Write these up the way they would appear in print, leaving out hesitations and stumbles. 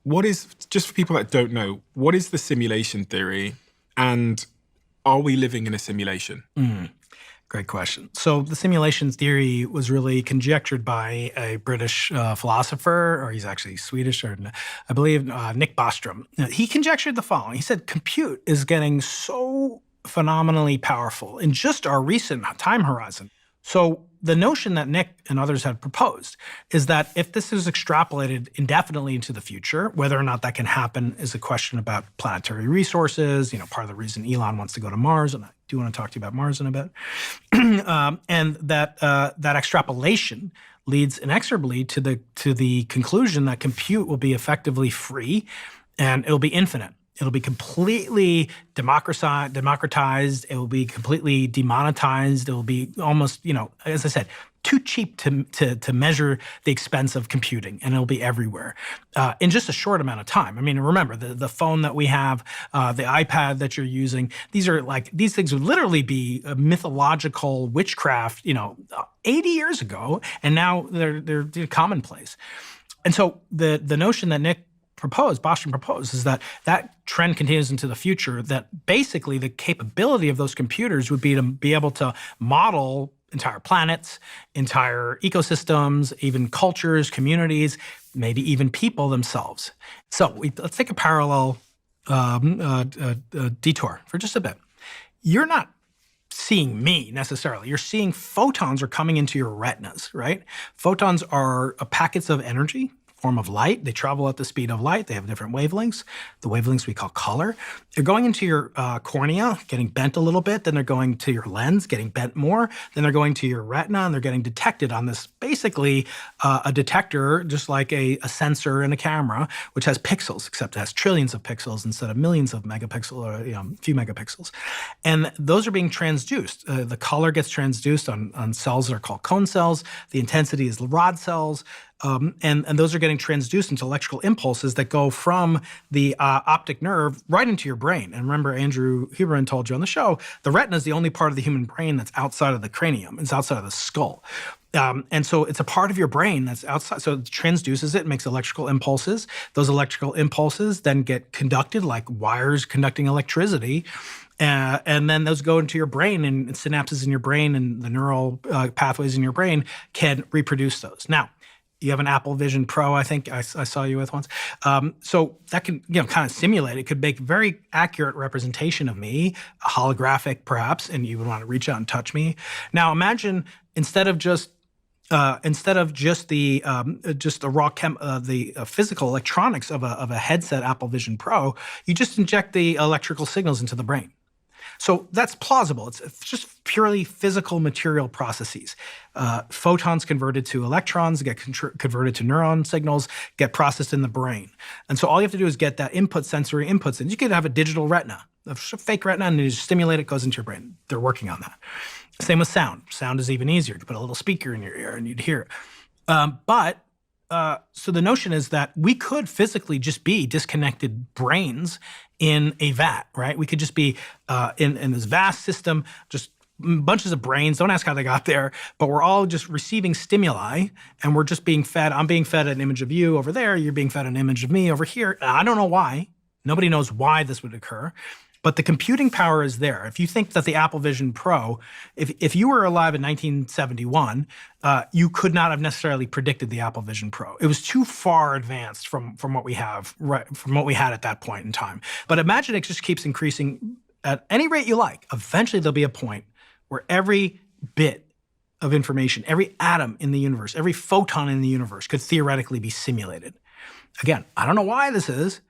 What is, just for people that don't know, what is the simulation theory, and are we living in a simulation? Great question. So the simulation theory was really conjectured by a British philosopher, or he's actually Swedish, or I believe Nick Bostrom. He conjectured the following. He said, compute is getting so phenomenally powerful in just our recent time horizon. So the notion that Nick and others had proposed is that if this is extrapolated indefinitely into the future, whether or not that can happen is a question about planetary resources, part of the reason Elon wants to go to Mars, and I do want to talk to you about Mars in a bit, and that extrapolation leads inexorably to the conclusion that compute will be effectively free and it'll be infinite. It'll be completely democratized. It will be completely demonetized. It will be almost, as I said, too cheap to measure the expense of computing, and it'll be everywhere in just a short amount of time. I mean, remember the phone that we have, the iPad that you're using. These things would literally be a mythological witchcraft, 80 years ago, and now they're commonplace. And so the notion that Bostrom proposed, is that trend continues into the future, that basically the capability of those computers would be to be able to model entire planets, entire ecosystems, even cultures, communities, maybe even people themselves. So let's take a parallel detour for just a bit. You're not seeing me necessarily. You're seeing photons are coming into your retinas, right? Photons are packets of energy, form of light. They travel at the speed of light. They have different wavelengths. The wavelengths we call color. They're going into your cornea, getting bent a little bit. Then they're going to your lens, getting bent more. Then they're going to your retina, and they're getting detected on this, basically a detector, just like a sensor in a camera, which has pixels, except it has trillions of pixels instead of millions of megapixels, or a few megapixels. And those are being transduced. The color gets transduced on cells that are called cone cells. The intensity is rod cells. And those are getting transduced into electrical impulses that go from the optic nerve right into your brain. And remember, Andrew Huberman told you on the show, the retina is the only part of the human brain that's outside of the cranium. It's outside of the skull. And so it's a part of your brain that's outside. So it transduces it, makes electrical impulses. Those electrical impulses then get conducted like wires conducting electricity. And then those go into your brain, and synapses in your brain and the neural pathways in your brain can reproduce those. Now, you have an Apple Vision Pro, I think I saw you with once. So that can, kind of simulate. It could make very accurate representation of me, holographic perhaps, and you would want to reach out and touch me. Now imagine instead of just the physical electronics of a headset Apple Vision Pro, you just inject the electrical signals into the brain. So that's plausible. It's just purely physical material processes. Photons converted to electrons get converted to neuron signals, get processed in the brain. And so all you have to do is get that sensory inputs. And you could have a digital retina, a fake retina, and you just stimulate it, goes into your brain. They're working on that. Same with sound. Sound is even easier. You put a little speaker in your ear and you'd hear it. So the notion is that we could physically just be disconnected brains in a vat, right? We could just be in this vast system, just bunches of brains. Don't ask how they got there, but we're all just receiving stimuli, and we're just being fed. I'm being fed an image of you over there. You're being fed an image of me over here. I don't know why. Nobody knows why this would occur. But the computing power is there. If you think that the Apple Vision Pro, if you were alive in 1971, you could not have necessarily predicted the Apple Vision Pro. It was too far advanced from what we have, from what we had at that point in time. But imagine it just keeps increasing at any rate you like. Eventually there'll be a point where every bit of information, every atom in the universe, every photon in the universe could theoretically be simulated. Again, I don't know why this is,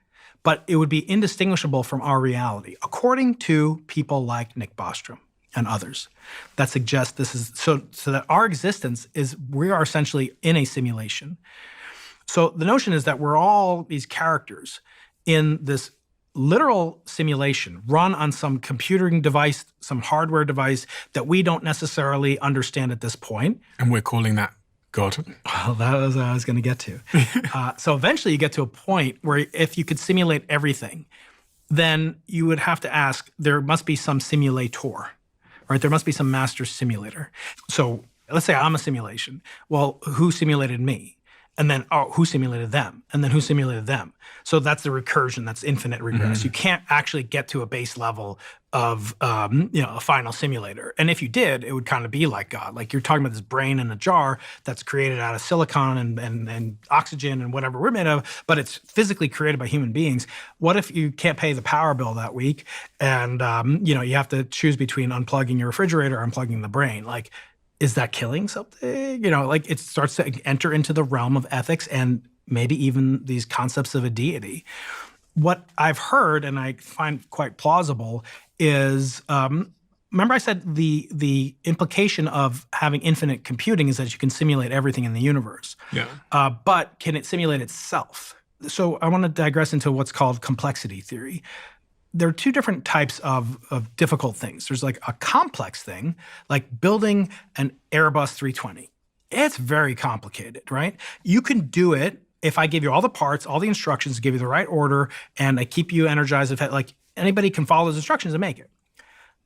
but it would be indistinguishable from our reality, according to people like Nick Bostrom and others that suggest this is so that our existence is, we are essentially in a simulation. So the notion is that we're all these characters in this literal simulation run on some computing device, some hardware device that we don't necessarily understand at this point. And we're calling that God. Well, that was what I was going to get to. So eventually you get to a point where if you could simulate everything, then you would have to ask, there must be some simulator, right? There must be some master simulator. So let's say I'm a simulation. Well, who simulated me? And then, oh, who simulated them? And then who simulated them? So that's the recursion. That's infinite regress. You can't actually get to a base level of a final simulator. And if you did, it would kind of be like God. Like you're talking about this brain in a jar that's created out of silicon and oxygen and whatever we're made of, but it's physically created by human beings. What if you can't pay the power bill that week and you have to choose between unplugging your refrigerator or unplugging the brain? Like, is that killing something? Like it starts to enter into the realm of ethics and maybe even these concepts of a deity. What I've heard, and I find quite plausible, is remember I said the implication of having infinite computing is that you can simulate everything in the universe. Yeah. But can it simulate itself? So I want to digress into what's called complexity theory. There are two different types of difficult things. There's like a complex thing, like building an Airbus 320. It's very complicated, right? You can do it if I give you all the parts, all the instructions, give you the right order, and I keep you energized. Like anybody can follow those instructions and make it.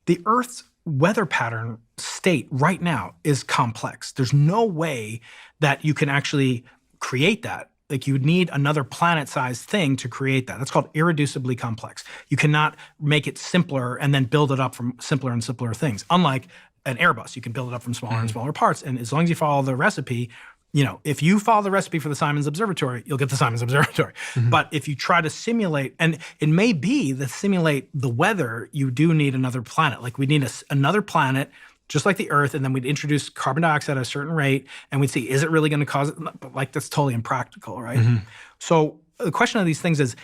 The Earth's weather pattern state right now is complex. There's no way that you can actually create that. Like you would need another planet-sized thing to create that. That's called irreducibly complex. You cannot make it simpler and then build it up from simpler and simpler things. Unlike an Airbus, you can build it up from smaller and smaller parts. And as long as you follow the recipe, if you follow the recipe for the Simons Observatory, you'll get the Simons Observatory. But if you try to simulate, and it may be that simulate the weather, you do need another planet. Like we need another planet just like the Earth, and then we'd introduce carbon dioxide at a certain rate, and we'd see, is it really going to cause it? But like that's totally impractical, right? So the question of these things is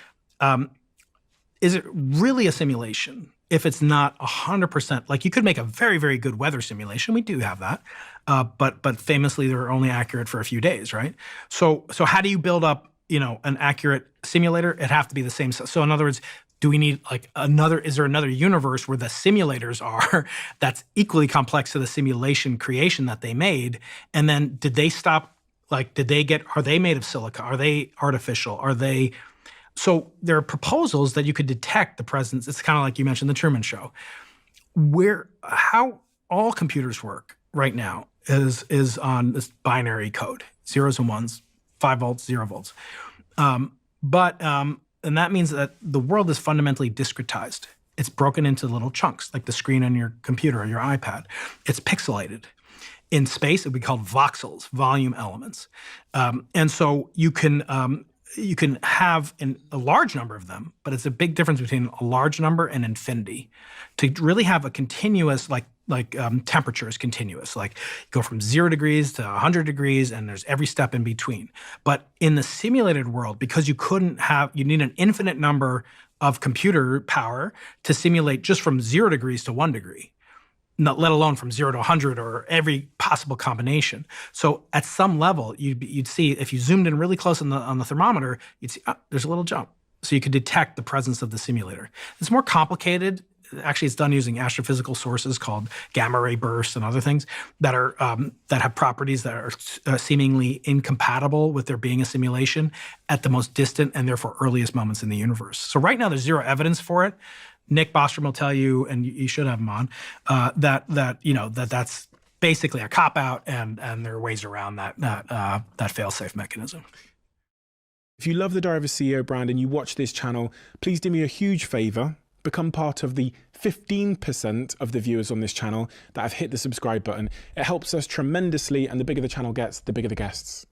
it really a simulation if it's not 100%? Like you could make a very, very good weather simulation. We do have that, but famously they're only accurate for a few days, right? So how do you build up, an accurate simulator? It'd have to be the same. So in other words, do we need is there another universe where the simulators are that's equally complex to the simulation creation that they made? And then did they stop, are they made of silica? Are they artificial? So there are proposals that you could detect the presence. It's kind of like you mentioned the Truman Show. How all computers work right now is on this binary code, zeros and ones, 5 volts, 0 volts. And that means that the world is fundamentally discretized. It's broken into little chunks, like the screen on your computer or your iPad. It's pixelated. In space, it would be called voxels, volume elements. And so you can have a large number of them, but it's a big difference between a large number and infinity. To really have a continuous, temperature is continuous. Like you go from 0 degrees to 100 degrees, and there's every step in between. But in the simulated world, because you need an infinite number of computer power to simulate just from 0 degrees to 1 degree, not let alone from 0 to 100 or every possible combination. So at some level, you'd see, if you zoomed in really close on the thermometer, you'd see there's a little jump. So you could detect the presence of the simulator. It's more complicated. Actually, it's done using astrophysical sources called gamma ray bursts and other things that have properties that are seemingly incompatible with there being a simulation at the most distant and therefore earliest moments in the universe. So right now, there's zero evidence for it. Nick Bostrom will tell you, and you should have him on, that's basically a cop out, and there are ways around that fail-safe mechanism. If you love the Diary of a CEO brand and you watch this channel, please do me a huge favor. Become part of the 15% of the viewers on this channel that have hit the subscribe button. It helps us tremendously, and the bigger the channel gets, the bigger the guests.